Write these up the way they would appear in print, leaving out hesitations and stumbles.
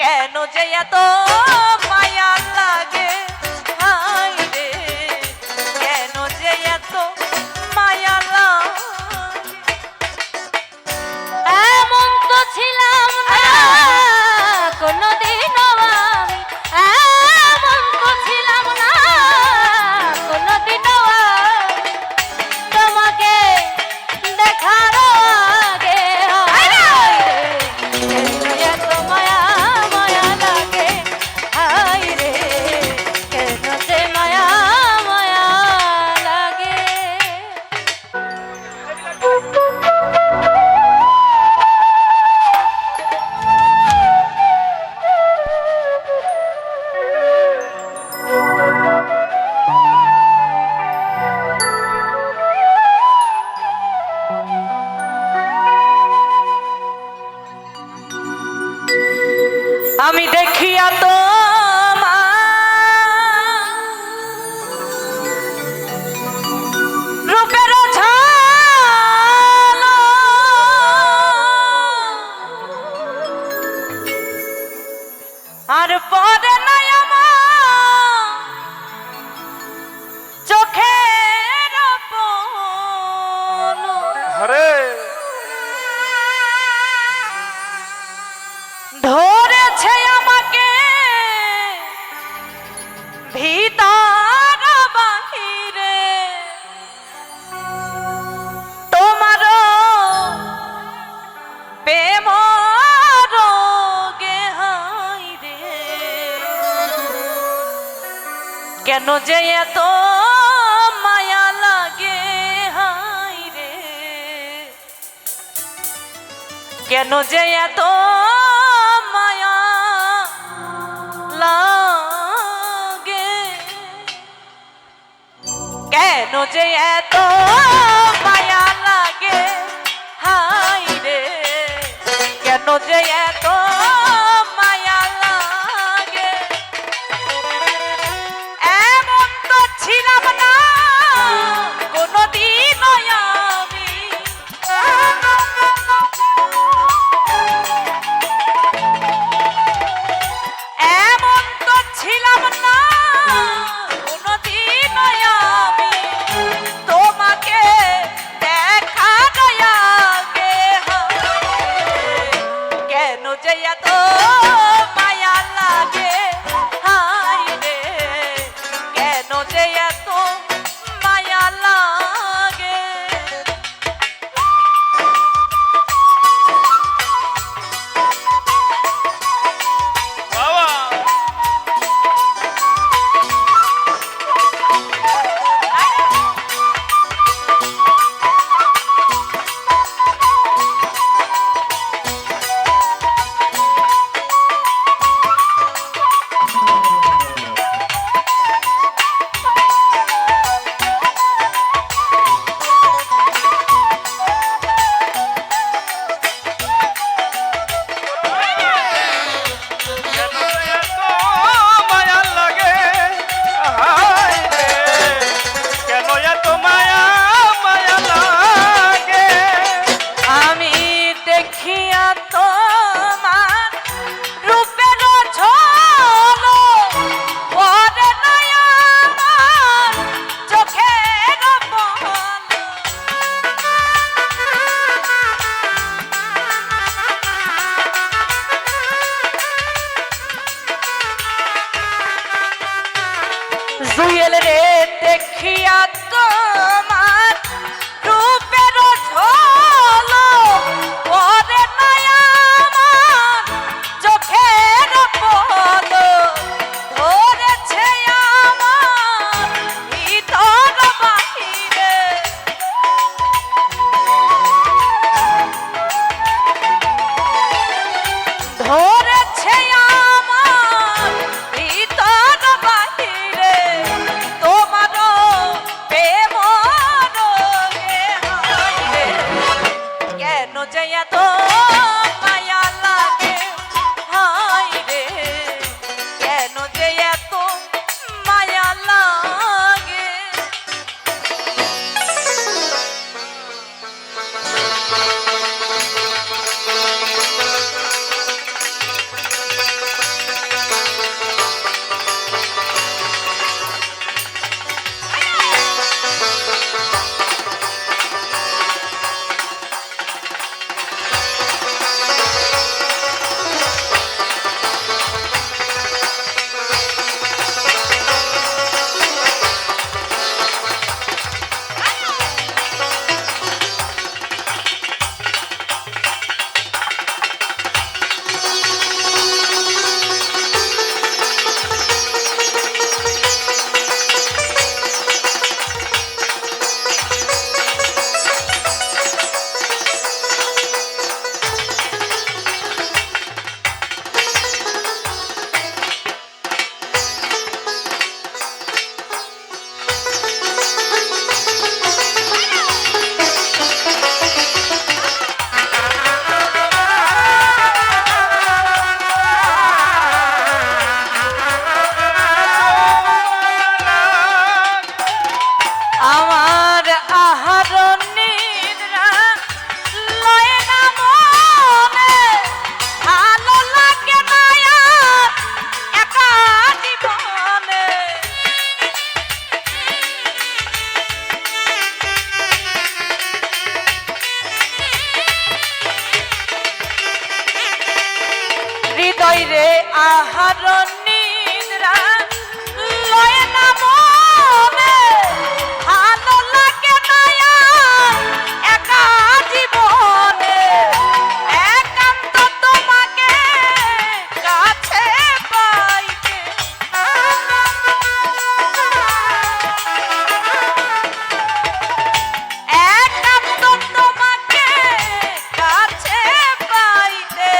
কেন যে এত মায়া লাগে হায় রে, কেন যে এত মায়া লাগে। এমন তো ছিলাম না কোনদিনও আমি, এমন তো ছিলাম না কোনদিনও আমি, তোমাকে দেখার আগে এত মায়া মায়া লাগে হায় রে, কেন যে মায়া মায়া লাগে। আমি দেখিয়া তো রূপের ঝাল আর পরে নাই আমার চোখের পলক। ধরেছে আমাকে ভিতর বাহিরে তোমার প্রেম রোগে হায় রে, কেন যে এত মায়া লাগে হায় রে, কেন যে এত মায়া লাগে, কেন যে এত মায়া লাগে হায় রে, কেন যে এত মায়া লাগে। এমন তো ছিলাম না কোনদিনও আমি, এমন তো ছিলাম না কোনদিনও আমি, তোমাকে দেখা আগে কেন যে এত মায়া লাগে হায় রে, কেন যে এত মায়া লাগে। জুয়েল রে দেখিয়া তোমার রূপের ঝলক পরে নাই আমার চোখের পলক। ধরেছে আমার ভিতর বাহিরে ধরেছে আমার ভিতর বাহিরে তোমার হৃদয় রে আহার নিদ্রা লয় না মনে ভালো লাগে না আর একা জীবনে একান্ত তোমাকে কাছে পাইতে একান্ত তোমাকে কাছে পাইতে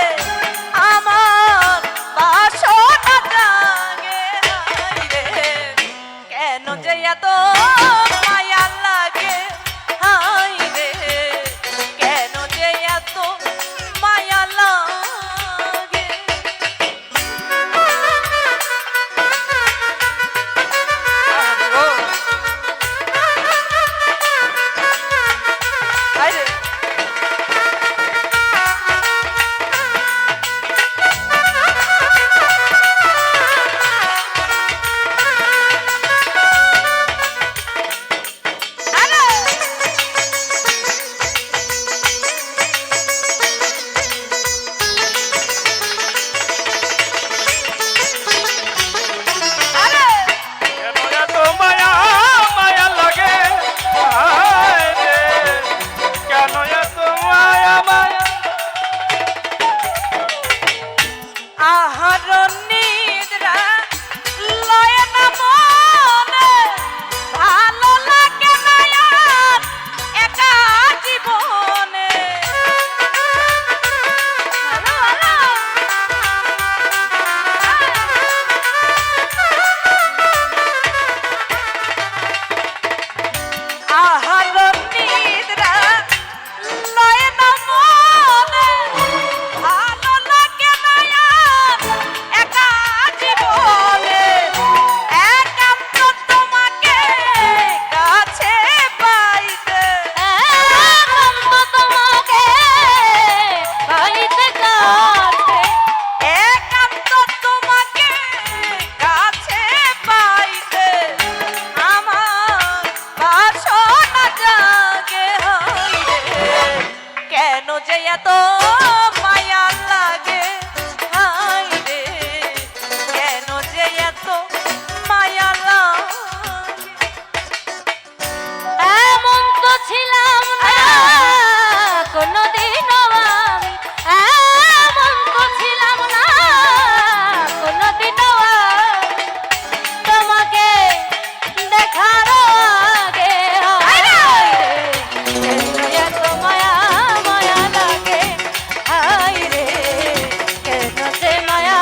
আমার বাসনা জাগে হায়রে কেন যে এত মায়া লাগে হায়রে কেন যে এত মায়া লাগে হায়রে কেন এত মায়া মায়া লাগে হায় রে কেন এত মায়া মায়া আহার নিদ্রা লয় না মনে ভালো লাগে না আর একা জীবনে আহার নিদ্রা লয় না মনে ভালো লাগে না আর একা জীবনে একান্ত তোমাকে কাছে পাইতে একান্ত তোমাকে পাইতে কাছে একান্ত তোমাকে কাছে পাইতে আমার বাসনা জাগে হায়রে কেন যে এত মায়া লাগে হায়রে কেন যে এত মায়া লাগে এমন তো ছিলাম না কোনদিনও আমি এমন তো ছিলাম না কোনদিনও আমি তোমাকে দেখার আগে এত মায়া মায়া লাগে হায়রে কেন যে মায়া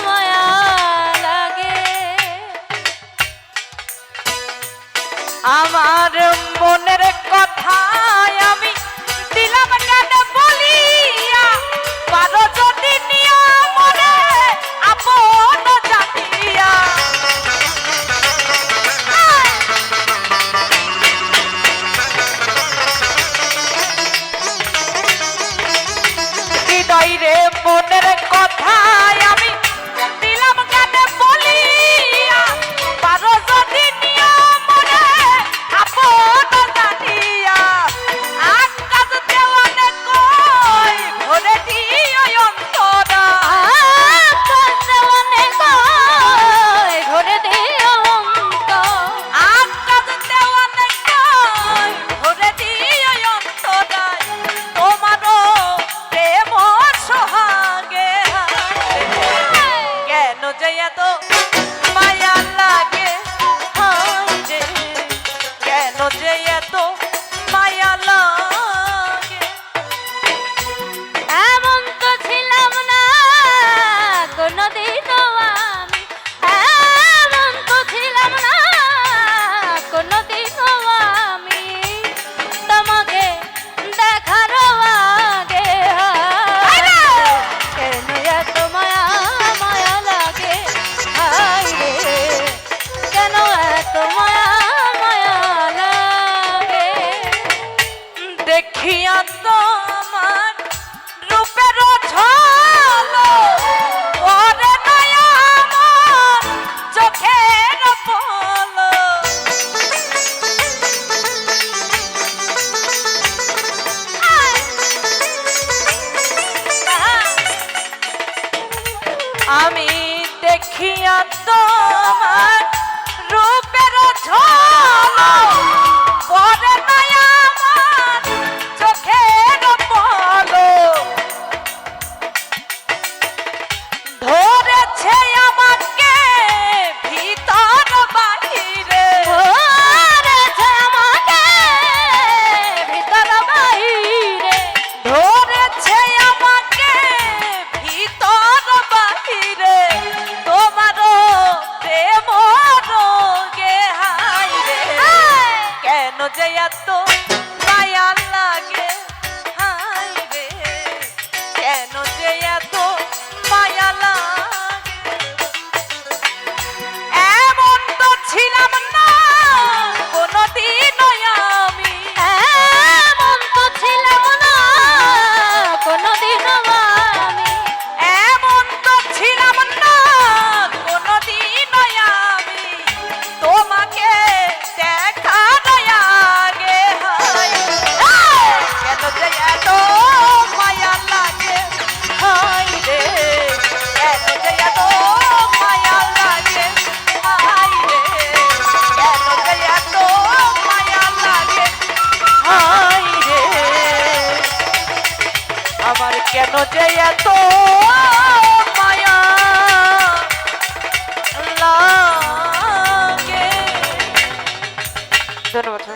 মায়া লাগে আমার মনের কথা আমি দিলাম কেন বলিয়া পারো যদি নিয়া মনে আপন জানিয়া হৃদয় রে মনের কথা আমি দিলাম কেন বলিয়া পারো যদি নিয়া মনে আপন জানিয়া আকাশ দেওয়ানে কই ভরে দিও অন্তরা আকাশ দেওয়ানে কই ভরে দিও অন্তর আকাশ দেওয়ানে কই ভরে দিও অন্তরা তোমারও প্রেম সোহাগে কেন যে এত মায়া লাগে হায়রে কেন যে এত মায়া লাগে এমন তো ছিলাম না কোনদিনও আমি এমন তো ছিলাম না কোনদিনও আমি তোমাকে দেখার আগে কেন এত মায়া মায়া লাগে হায়রে কেন এত মায়া মায়া লাগে আমি দেখিয়া তোমার রূপের ঝলক পরে নাই আমার চোখের পলক ধরেছে আমাকে ভিতর বাহিরে ধরেছে আমাকে ভিতর বাহিরে ধরেছে আমাকে ভিতর বাহিরে তোমারও প্রেম রোগে হাই রে কেন যে এত মায়া লাগে হাই রে কেন যে এত মায়া লাগে এমন তো ছিলাম না কোনদিন আমি এমন তো ছিলাম না কোনদিনও আমি এমন তো ছিলাম না কোনদিন আমি তোমাকে দেখার আগে হাই কেন যে এত মায়া লাগে হাই রে কেন যে এত মায়া লাগে হাই রে কেন যে এত মায়া লাগে হাই রে আমার কেন যে এত মায়া লাগে ধন্যবাদ।